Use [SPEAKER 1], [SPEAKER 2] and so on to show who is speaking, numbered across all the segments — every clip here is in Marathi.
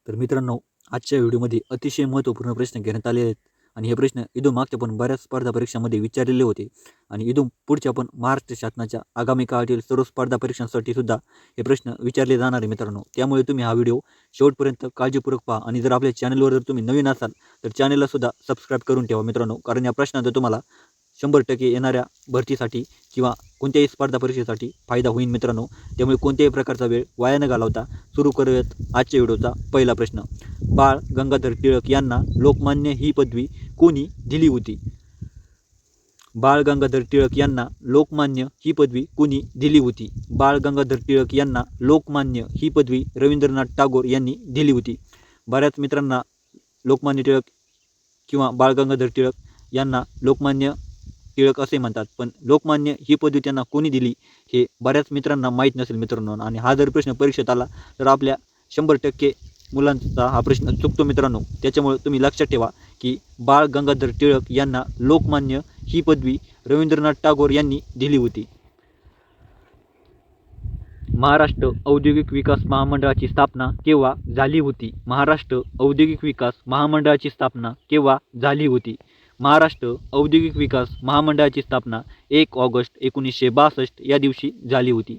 [SPEAKER 1] तर मित्रांनो, आजच्या व्हिडिओमध्ये अतिशय महत्त्वपूर्ण प्रश्न घेण्यात आले आहेत आणि हे प्रश्न इथून मागच्या पण बऱ्याच स्पर्धा परीक्षांमध्ये विचारलेले होते आणि इथून पुढच्या पण महाराष्ट्र शासनाच्या आगामी काळातील सर्व स्पर्धा परीक्षांसाठी सुद्धा हे प्रश्न विचारले जाणार आहे मित्रांनो. त्यामुळे तुम्ही हा व्हिडिओ शेवटपर्यंत काळजीपूर्वक पहा आणि जर आपल्या चॅनलवर जर तुम्ही नवीन असाल तर चॅनलला सुद्धा सबस्क्राईब करून ठेवा मित्रांनो, कारण या प्रश्नाचा तुम्हाला 100% येणाऱ्या भरतीसाठी किंवा कोणत्याही स्पर्धा परीक्षेसाठी फायदा होईल मित्रांनो. त्यामुळे कोणत्याही प्रकारचा वेळ वाया न घालवता सुरू करूयात आजच्या व्हिडिओचा पहिला प्रश्न. बाळ गंगाधर टिळक यांना लोकमान्य ही पदवी कोणी दिली होती? बाळ गंगाधर टिळक यांना लोकमान्य ही पदवी कोणी दिली होती? बाळ गंगाधर टिळक यांना लोकमान्य ही पदवी रवींद्रनाथ टागोर यांनी दिली होती. बऱ्याच मित्रांना लोकमान्य टिळक किंवा बाळ गंगाधर टिळक यांना लोकमान्य टिळक असे म्हणतात, पण लोकमान्य ही पदवी त्यांना कोणी दिली हे बऱ्याच मित्रांना माहीत नसेल मित्रांनो. आणि हा जर प्रश्न परीक्षेत आला तर आपल्या 100% मुलांचा हा प्रश्न चुकतो मित्रांनो. त्याच्यामुळे तुम्ही लक्षात ठेवा की बाळ गंगाधर टिळक यांना लोकमान्य ही पदवी रवींद्रनाथ टागोर यांनी दिली होती. महाराष्ट्र औद्योगिक विकास महामंडळाची स्थापना केव्हा झाली होती? महाराष्ट्र औद्योगिक विकास महामंडळाची स्थापना केव्हा झाली होती? महाराष्ट्र औद्योगिक विकास महामंडळाची स्थापना 1 ऑगस्ट 1962 या दिवशी झाली होती.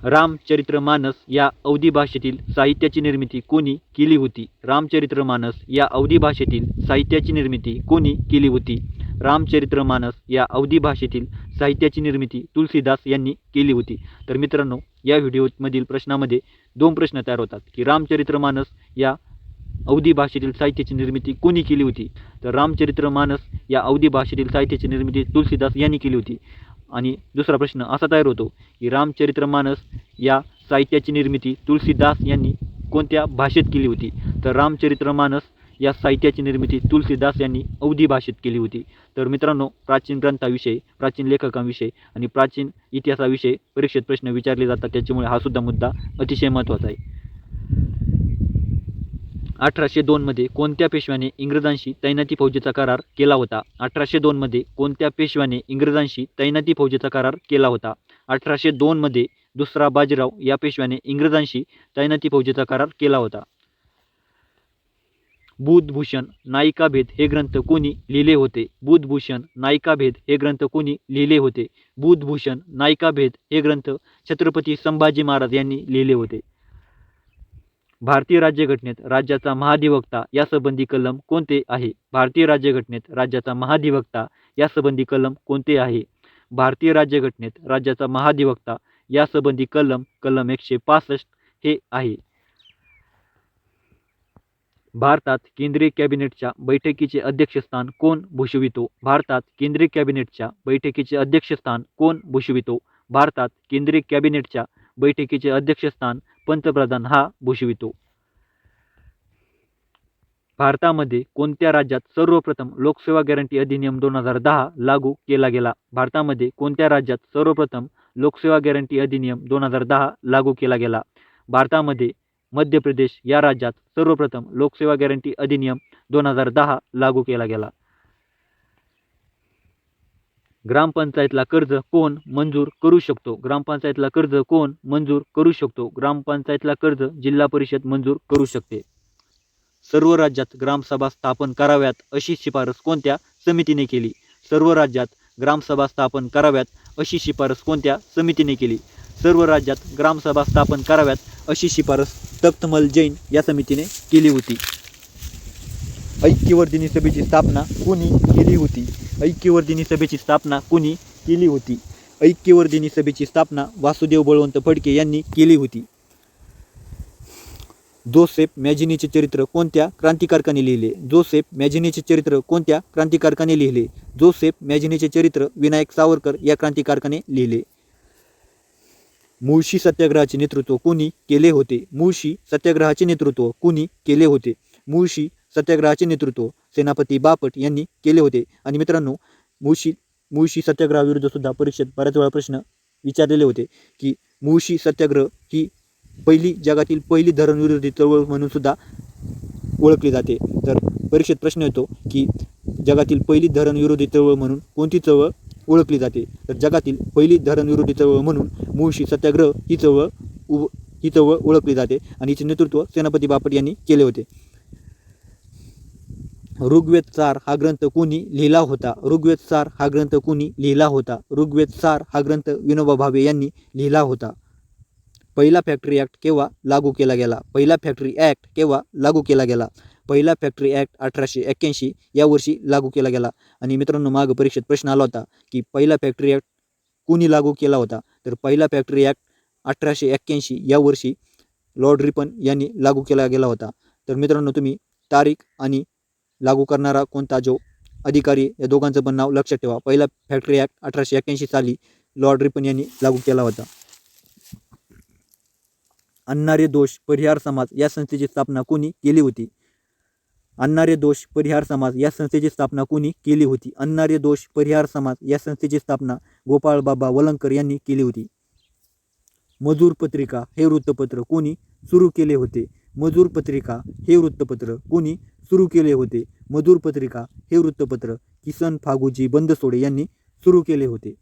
[SPEAKER 1] रामचरितमानस या अवधी भाषेतील साहित्याची निर्मिती कोणी केली होती? रामचरितमानस या अवधी भाषेतील साहित्याची निर्मिती कोणी केली होती? रामचरितमानस या अवधी भाषेतील साहित्याची निर्मिती तुलसीदास यांनी केली होती. तर मित्रांनो, या व्हिडिओमधील प्रश्नामध्ये 2 प्रश्न तयार होतात की रामचरितमानस या अवधी भाषेतील साहित्याची निर्मिती कोणी केली होती? तर रामचरितमानस या अवधी भाषेतील साहित्याची निर्मिती तुलसीदास यांनी केली होती. आणि दुसरा प्रश्न असा तयार होतो की रामचरितमानस या साहित्याची निर्मिती तुलसीदास यांनी कोणत्या भाषेत केली होती? तर रामचरितमानस या साहित्याची निर्मिती तुलसीदास यांनी अवधी भाषेत केली होती. तर मित्रांनो, प्राचीन ग्रंथाविषयी, प्राचीन लेखकांविषयी आणि प्राचीन इतिहासाविषयी परीक्षेत प्रश्न विचारले जातात, त्याच्यामुळे हा सुद्धा मुद्दा अतिशय महत्त्वाचा आहे. 1802 मध्ये कोणत्या पेशव्याने इंग्रजांशी तैनाती फौजेचा करार केला होता? 1802 मध्ये कोणत्या पेशव्याने इंग्रजांशी तैनाती फौजेचा करार केला होता? 1802 मध्ये दुसरा बाजीराव या पेशव्याने इंग्रजांशी तैनाती फौजेचा करार केला होता. बुधभूषण नायिकाभेद हे ग्रंथ कोणी लिहिले होते? बुधभूषण नायिकाभेद हे ग्रंथ कोणी लिहिले होते? बुधभूषण नायिकाभेद हे ग्रंथ छत्रपती संभाजी महाराज यांनी लिहिले होते. भारतीय राज्यघटनेत राज्याचा महाधिवक्ता यासंबंधी कलम कोणते आहे? भारतीय राज्यघटनेत राज्याचा महाधिवक्ता यासंबंधी कलम कोणते आहे? भारतीय राज्यघटनेत राज्याचा महाधिवक्ता यासंबंधी कलम 165 हे आहे. भारतात केंद्रीय कॅबिनेटच्या बैठकीचे अध्यक्षस्थान कोण भूषवितो? भारतात केंद्रीय कॅबिनेटच्या बैठकीचे अध्यक्षस्थान कोण भूषवितो? भारतात केंद्रीय कॅबिनेटच्या बैठकीचे अध्यक्षस्थान पंतप्रधान हा भूषवितो. भारतामध्ये कोणत्या राज्यात सर्वप्रथम लोकसेवा गॅरंटी अधिनियम 2010 लागू केला गेला? भारतामध्ये कोणत्या राज्यात सर्वप्रथम लोकसेवा गॅरंटी अधिनियम 2010 लागू केला गेला? भारतामध्ये मध्य प्रदेश या राज्यात सर्वप्रथम लोकसेवा गॅरंटी अधिनियम 2010 लागू केला गेला. ग्रामपंचायतला कर्ज कोण मंजूर करू शकतो? ग्रामपंचायतला कर्ज कोण मंजूर करू शकतो? ग्रामपंचायतला कर्ज जिल्हा परिषद मंजूर करू शकते. सर्व राज्यात ग्रामसभा स्थापन कराव्यात अशी शिफारस कोणत्या समितीने केली? सर्व राज्यात ग्रामसभा स्थापन कराव्यात अशी शिफारस कोणत्या समितीने केली? सर्व राज्यात ग्रामसभा स्थापन कराव्यात अशी शिफारस तख्तमल जैन या समितीने केली होती. ऐक्यवर्धिनी सभेची स्थापना कोणी केली होती? ऐक्यवर्धिनी सभेची स्थापना कोणी केली होती? ऐक्यवर्धिनी सभेची स्थापना वासुदेव बळवंत फडके यांनी केली होती. जोसेफ मॅझिनीचे चरित्र कोणत्या क्रांतिकारकाने लिहिले? जोसेफ मॅझिनीचे चरित्र कोणत्या क्रांतिकारकाने लिहिले? जोसेफ मॅझिनीचे चरित्र विनायक सावरकर या क्रांतिकारकाने लिहिले. मुळशी सत्याग्रहाचे नेतृत्व कोणी केले होते? मुळशी सत्याग्रहाचे नेतृत्व कोणी केले होते? मुळशी सत्याग्रहाचे नेतृत्व सेनापती बापट यांनी केले होते. आणि मित्रांनो, मुळशी सत्याग्रहाविरुद्ध सुद्धा परीक्षेत बऱ्याच वेळा प्रश्न विचारलेले होते की मुळशी सत्याग्रह ही जगातील पहिली धरणविरोधी चळवळ म्हणून सुद्धा ओळखली जाते. तर परीक्षेत प्रश्न येतो की जगातील पहिली धरणविरोधी चळवळ म्हणून कोणती चळवळ ओळखली जाते? तर जगातील पहिली धरणविरोधी चळवळ म्हणून मुळशी सत्याग्रह ही चळवळ ही चळवळ ओळखली जाते आणि हिचे नेतृत्व सेनापती बापट यांनी केले होते. ऋग्वेद सार हा ग्रंथ कोणी लिहिला होता? ऋग्वेद सार हा ग्रंथ कोणी लिहिला होता? ऋग्वेद सार हा ग्रंथ विनोबा भावे यांनी लिहिला होता. पहिला फॅक्टरी ॲक्ट केव्हा लागू केला गेला? पहिला फॅक्टरी ॲक्ट केव्हा लागू केला गेला? पहिला फॅक्टरी ॲक्ट 1881 या वर्षी लागू केला गेला. आणि मित्रांनो, माग परीक्षेत प्रश्न आला होता की पहिला फॅक्टरी ॲक्ट कोणी लागू केला होता? तर पहिला फॅक्टरी ॲक्ट 1881 या वर्षी लॉर्ड रिपन यांनी लागू केला गेला होता. तर मित्रांनो, तुम्ही तारीख आणि लागू करणारा कोणता जो अधिकारी या दोघांचं पण नाव लक्षात ठेवा. पहिला फॅक्टरी ॲक्ट 1881 साली लॉर्ड रिपन यांनी लागू केला होता. अन्नारे दोष परिहार समाज या संस्थेची स्थापना कोणी केली होती? अन्नारे दोष परिहार समाज या संस्थेची स्थापना कोणी केली होती? अन्नारे दोष परिहार समाज या संस्थेची स्थापना गोपाळबाबा वलंगकर यांनी केली होती. मजूर पत्रिका हे वृत्तपत्र कोणी सुरू केले होते? मजूर पत्रिका हे वृत्तपत्र कोणी सुरू केले होते? मजूर पत्रिका हे वृत्तपत्र किसन फागुजी बंदसोडे यांनी सुरू केले होते.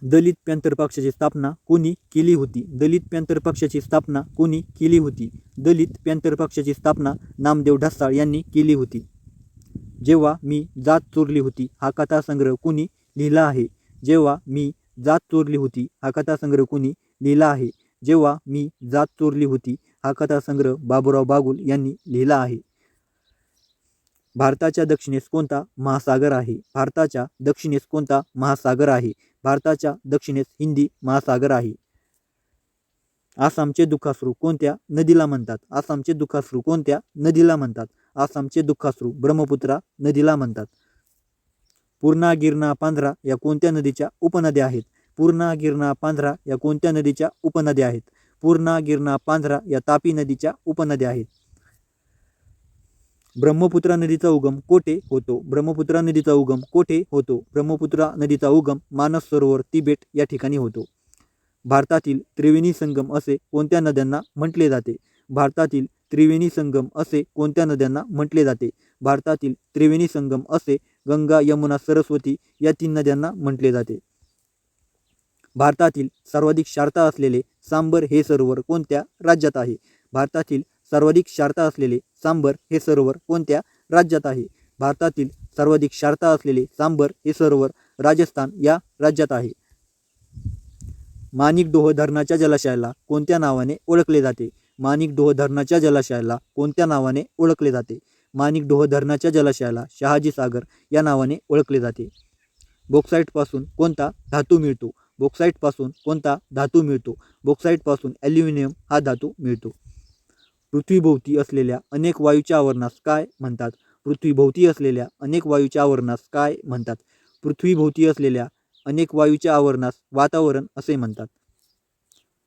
[SPEAKER 1] दलित पॅंथर पक्षाची स्थापना कोणी केली होती? दलित पॅंथर पक्षाची स्थापना कोणी केली होती? दलित पॅंथर पक्षाची स्थापना नामदेव ढसाळ यांनी केली होती. जेव्हा मी जात चोरली होती हा कथासंग्रह कोणी लिहिला आहे? जेव्हा मी जात चोरली होती हा कथासंग्रह कोणी लिहिला आहे? जेव्हा मी जात चोरली होती हा कथासंग्रह बाबूराव बागुल यांनी लिहिला आहे. भारताच्या दक्षिणेस कोणता महासागर आहे? भारताच्या दक्षिणेस कोणता महासागर आहे? भारताच्या दक्षिणेस हिंदी महासागर आहे. आसामचे दुःखाश्रू कोणत्या नदीला म्हणतात? आसामचे दुःखाश्रू कोणत्या नदीला म्हणतात? आसामचे दुःखाश्रू ब्रह्मपुत्रा नदीला म्हणतात. पूर्णा, गिरणा, पांझरा या कोणत्या नदीच्या उपनद्या आहेत? पूर्णा, गिरणा, पांझरा या कोणत्या नदीच्या उपनद्या आहेत? पूर्णा, गिरणा, पांझरा या तापी नदीच्या उपनद्या आहेत. ब्रह्मपुत्रा नदीचा उगम कोठे होतो? ब्रह्मपुत्रा नदीचा उगम कोठे होतो? ब्रह्मपुत्रा नदीचा उगम मानस सरोवर तिबेट या ठिकाणी होतो. भारतातील त्रिवेणी संगम असे कोणत्या नद्यांना म्हटले जाते? भारतातील त्रिवेणी संगम असे कोणत्या नद्यांना म्हटले जाते? भारतातील त्रिवेणी संगम असे गंगा, यमुना, सरस्वती या 3 नद्यांना म्हटले जाते. भारतातील सर्वाधिक शारता असलेले सांबर हे सरोवर कोणत्या राज्यात आहे? भारतातील सर्वाधिक शारता असलेले सांबर हे सरोवर कोणत्या राज्यात आहे? भारतातील सर्वाधिक शारता असलेले सांबर हे सरोवर राजस्थान या राज्यात आहे. माणिकडोह धरणाच्या जलाशयाला कोणत्या नावाने ओळखले जाते? माणिकडोह धरणाच्या जलाशयाला कोणत्या नावाने ओळखले जाते? माणिकडोह धरणाच्या जलाशयाला शहाजी सागर या नावाने ओळखले जाते. बॉक्साईटपासून कोणता धातू मिळतो? बॉक्साईटपासून कोणता धातू मिळतो? बॉक्साईटपासून ॲल्युमिनियम हा धातू मिळतो. पृथ्वीभोवती असलेल्या अनेक वायूच्या आवरणास काय म्हणतात? पृथ्वीभोवती असलेल्या अनेक वायूच्या आवरणास काय म्हणतात? पृथ्वीभोवती असलेल्या अनेक वायूच्या आवरणास वातावरण असे म्हणतात.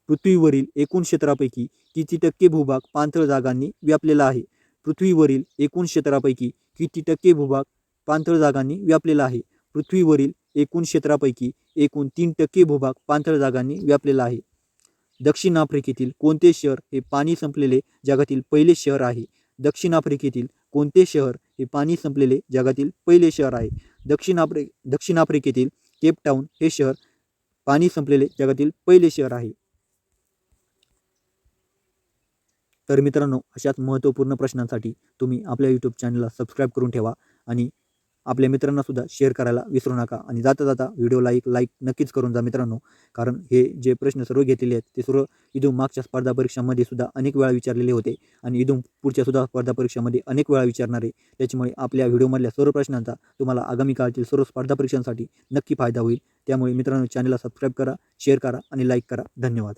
[SPEAKER 1] पृथ्वीवरील एकूण क्षेत्रापैकी किती टक्के भूभाग पाणथळ जागांनी व्यापलेला आहे? पृथ्वीवरील एकूण क्षेत्रापैकी किती टक्के भूभाग पाणथळ जागांनी व्यापलेला आहे? पृथ्वीवरील एकूण क्षेत्रापैकी एकूण 3% भूभाग पाणथळ जागांनी व्यापलेला आहे. दक्षिण आफ्रिकेतील कोणते शहर हे पाणी संपलेले जगातील पहिले शहर आहे? दक्षिण आफ्रिकेतील कोणते शहर हे पाणी संपलेले जगातील पहिले शहर आहे? दक्षिण आफ्रिकेतील केपटाऊन हे शहर पाणी संपलेले जगातील पहिले शहर आहे. तर मित्रांनो, अशाच महत्त्वपूर्ण प्रश्नांसाठी तुम्ही आपल्या यूट्यूब चॅनलला सबस्क्राईब करून ठेवा आणि आपल्या मित्रांना सुद्धा शेअर करायला विसरू नका. आणि जाता जाता व्हिडिओला एक लाईक नक्कीच करून जा मित्रांनो, कारण हे जे प्रश्न सर्व घेतलेले आहेत ते सर्व इथून मागच्या स्पर्धा परीक्षांमध्ये सुद्धा अनेक वेळा विचारलेले होते आणि इथून पुढच्या सुद्धा स्पर्धा परीक्षांमध्ये अनेक वेळा विचारणार आहे. त्याच्यामुळे आपल्या व्हिडिओमधल्या सर्व प्रश्नांचा तुम्हाला आगामी काळातील सर्व स्पर्धा परीक्षांसाठी नक्की फायदा होईल. त्यामुळे मित्रांनो, चॅनलला सबस्क्राईब करा, शेअर करा आणि लाईक करा. धन्यवाद.